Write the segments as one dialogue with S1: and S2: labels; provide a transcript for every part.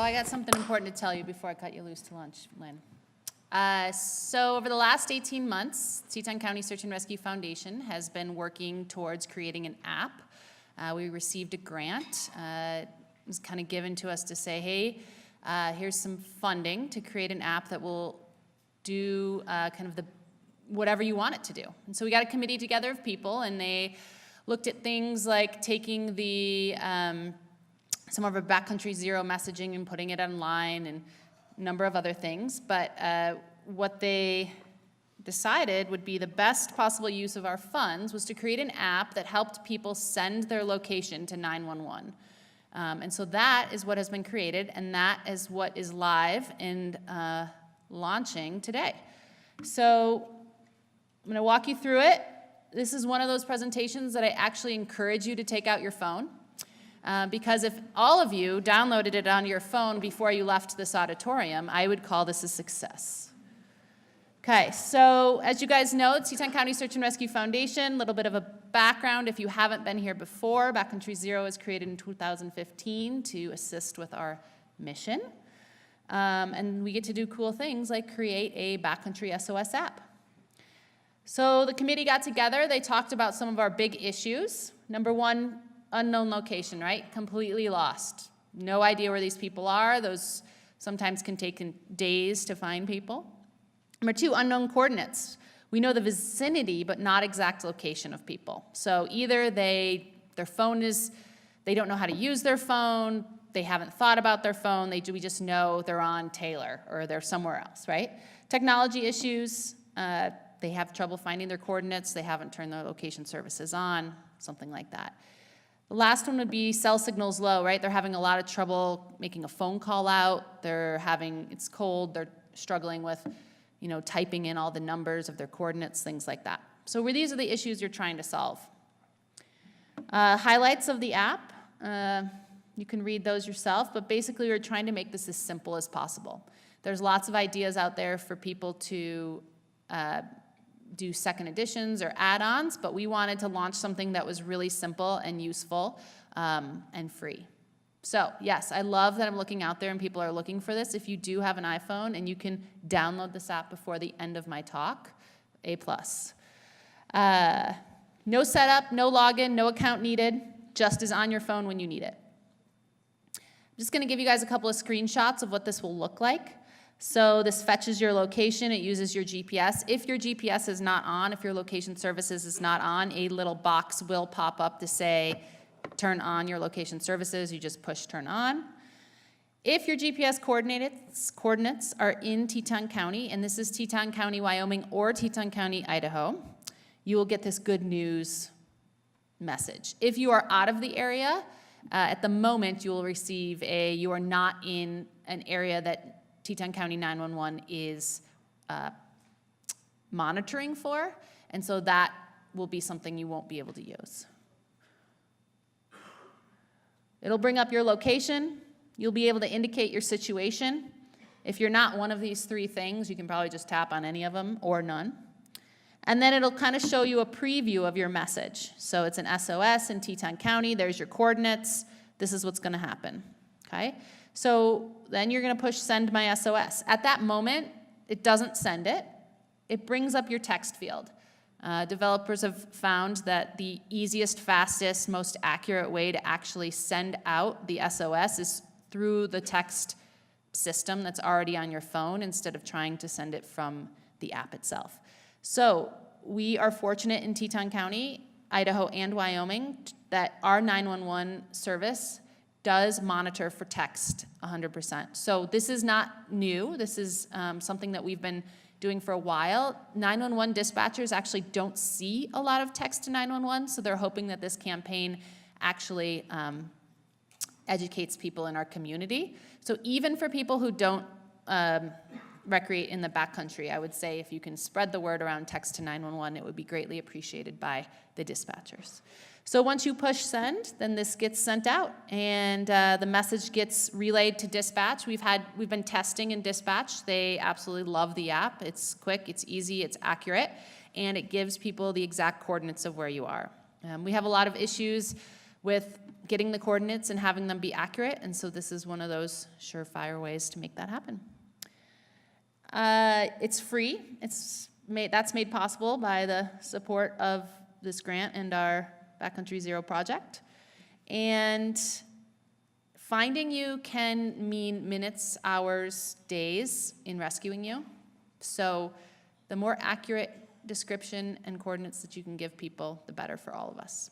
S1: I got something important to tell you before I cut you loose to lunch, Lynn. So over the last 18 months, Teton County Search and Rescue Foundation has been working towards creating an app. We received a grant. It was kind of given to us to say, hey, here's some funding to create an app that will do kind of whatever you want it to do. And so we got a committee together of people, and they looked at things like taking the some of our Backcountry Zero messaging and putting it online and a number of other things. But what they decided would be the best possible use of our funds was to create an app that helped people send their location to 911. And so that is what has been created, and that is what is live and launching today. So I'm going to walk you through it. This is one of those presentations that I actually encourage you to take out your phone. Because if all of you downloaded it on your phone before you left this auditorium, I would call this a success. Okay, so as you guys know, Teton County Search and Rescue Foundation, a little bit of a background if you haven't been here before. Backcountry Zero was created in 2015 to assist with our mission. And we get to do cool things like create a Backcountry SOS app. So the committee got together, they talked about some of our big issues. Number one, unknown location, right? Completely lost. No idea where these people are. Those sometimes can take days to find people. Number two, unknown coordinates. We know the vicinity, but not exact location of people. So either their phone is, they don't know how to use their phone, they haven't thought about their phone, we just know they're on Taylor or they're somewhere else, right? Technology issues, they have trouble finding their coordinates, they haven't turned their location services on, something like that. The last one would be cell signals low, right? They're having a lot of trouble making a phone call out. It's cold, they're struggling with, typing in all the numbers of their coordinates, things like that. So these are the issues you're trying to solve. Highlights of the app, you can read those yourself, but basically we're trying to make this as simple as possible. There's lots of ideas out there for people to do second editions or add-ons, but we wanted to launch something that was really simple and useful and free. So yes, I love that I'm looking out there and people are looking for this. If you do have an iPhone and you can download this app before the end of my talk, A+. No setup, no login, no account needed, just is on your phone when you need it. I'm just gonna give you guys a couple of screenshots of what this will look like. So this fetches your location, it uses your GPS. If your GPS is not on, if your location services is not on, a little box will pop up to say, turn on your location services, you just push turn on. If your GPS coordinates are in Teton County, and this is Teton County, Wyoming, or Teton County, Idaho, you will get this good news message. If you are out of the area, at the moment you will receive you are not in an area that Teton County 911 is monitoring for, and so that will be something you won't be able to use. It'll bring up your location. You'll be able to indicate your situation. If you're not one of these three things, you can probably just tap on any of them or none. And then it'll kind of show you a preview of your message. So it's an SOS in Teton County. There's your coordinates. This is what's going to happen, okay? So then you're going to push send my SOS. At that moment, it doesn't send it. It brings up your text field. Developers have found that the easiest, fastest, most accurate way to actually send out the SOS is through the text system that's already on your phone instead of trying to send it from the app itself. So we are fortunate in Teton County, Idaho, and Wyoming that our 911 service does monitor for text 100%. So this is not new. This is something that we've been doing for a while. 911 dispatchers actually don't see a lot of text to 911, so they're hoping that this campaign actually educates people in our community. So even for people who don't recreate in the backcountry, I would say if you can spread the word around text to 911, it would be greatly appreciated by the dispatchers. So once you push send, then this gets sent out, and the message gets relayed to dispatch. We've been testing in dispatch. They absolutely love the app. It's quick, it's easy, it's accurate, and it gives people the exact coordinates of where you are. We have a lot of issues with getting the coordinates and having them be accurate, and so this is one of those surefire ways to make that happen. It's free. That's made possible by the support of this grant and our Backcountry Zero project. And finding you can mean minutes, hours, days in rescuing you. So the more accurate description and coordinates that you can give people, the better for all of us.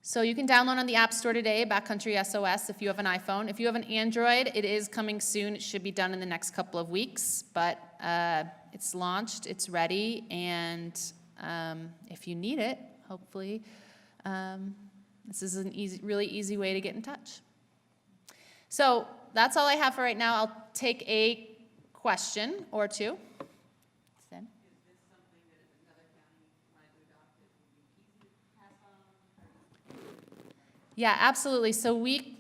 S1: So you can download on the App Store today, Backcountry SOS, if you have an iPhone. If you have an Android, it is coming soon. It should be done in the next couple of weeks, but it's launched, it's ready, and if you need it, hopefully, this is a really easy way to get in touch. So that's all I have for right now. I'll take a question or two. Yeah, absolutely. So we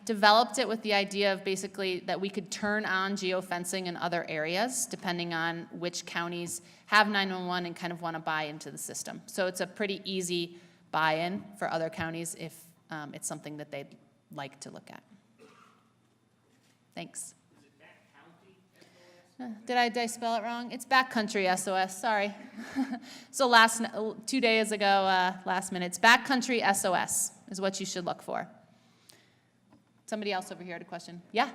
S1: developed it with the idea of basically that we could turn on geofencing in other areas depending on which counties have 911 and kind of want to buy into the system. So it's a pretty easy buy-in for other counties if it's something that they'd like to look at. Thanks.
S2: Is it Backcountry?
S1: Did I spell it wrong? It's Backcountry SOS, sorry. So 2 days ago, last minute, it's Backcountry SOS is what you should look for. Somebody else over here had a question. Yeah?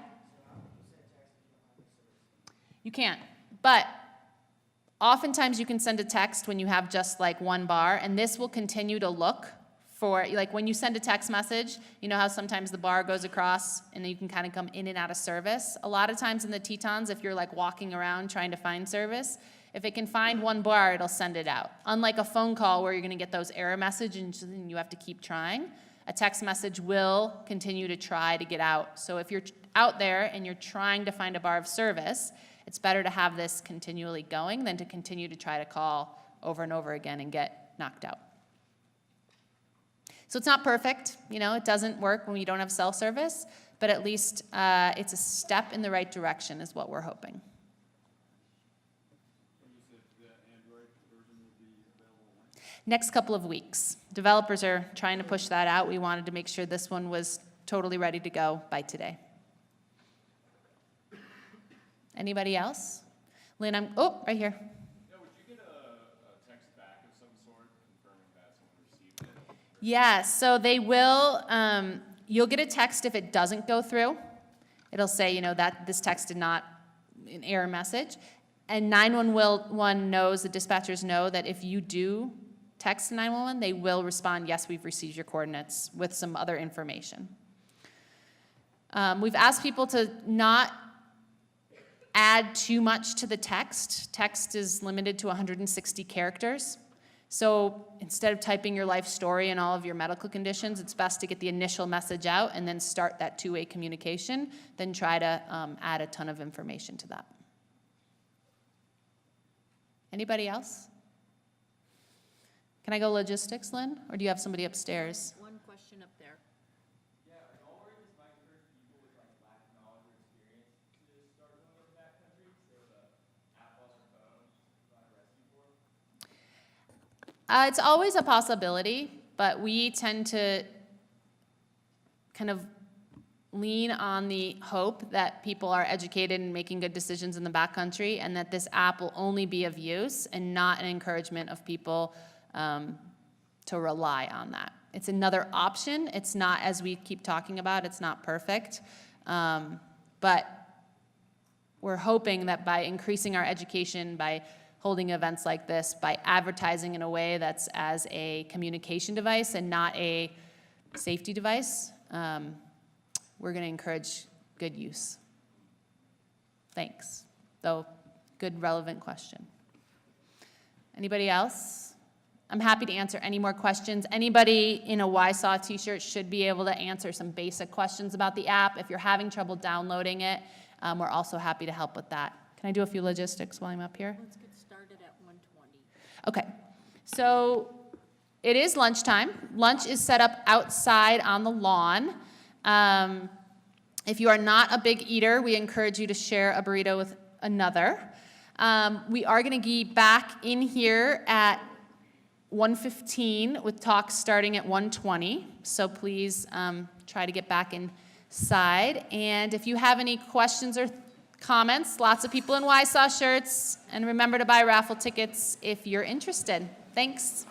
S1: You can't, but oftentimes you can send a text when you have just like one bar, and this will continue to look for, like when you send a text message, you know how sometimes the bar goes across and then you can kind of come in and out of service. A lot of times in the Tetons, if you're like walking around trying to find service, if it can find one bar, it'll send it out. Unlike a phone call where you're gonna get those error messages and you have to keep trying, a text message will continue to try to get out. So if you're out there and you're trying to find a bar of service, it's better to have this continually going than to continue to try to call over and over again and get knocked out. So it's not perfect, you know, it doesn't work when you don't have cell service, but at least it's a step in the right direction is what we're hoping.
S2: And you said the Android version will be available when?
S1: Next couple of weeks. Developers are trying to push that out. We wanted to make sure this one was totally ready to go by today. Anybody else? Lynn, right here.
S2: Yeah, would you get a text back of some sort confirming that someone received it?
S1: Yeah, so they will, you'll get a text if it doesn't go through. It'll say, you know, that this text did not, an error message. And 911 knows, the dispatchers know that if you do text 911, they will respond, yes, we've received your coordinates with some other information. We've asked people to not add too much to the text. Text is limited to 160 characters. So instead of typing your life story and all of your medical conditions, it's best to get the initial message out and then start that two-way communication, then try to add a ton of information to that. Anybody else? Can I go logistics, Lynn? Or do you have somebody upstairs?
S3: One question up there.
S2: Yeah, are y'all worried this might encourage people with like lack of knowledge or experience to start going into backcountry? So the app on their phone to provide a rescue for them?
S1: It's always a possibility, but we tend to kind of lean on the hope that people are educated and making good decisions in the backcountry, and that this app will only be of use and not an encouragement of people to rely on that. It's another option. It's not, as we keep talking about, it's not perfect, but we're hoping that by increasing our education, by holding events like this, by advertising in a way that's as a communication device and not a safety device, we're going to encourage good use. Thanks. Though, good, relevant question. Anybody else? I'm happy to answer any more questions. Anybody in a YSAW t-shirt should be able to answer some basic questions about the app. If you're having trouble downloading it, we're also happy to help with that. Can I do a few logistics while I'm up here?
S3: Let's get started at 1:20.
S1: Okay, so it is lunchtime. Lunch is set up outside on the lawn. If you are not a big eater, we encourage you to share a burrito with another. We are going to be back in here at 1:15 with talks starting at 1:20. So please try to get back inside. And if you have any questions or comments, lots of people in YSAW shirts. And remember to buy raffle tickets if you're interested. Thanks.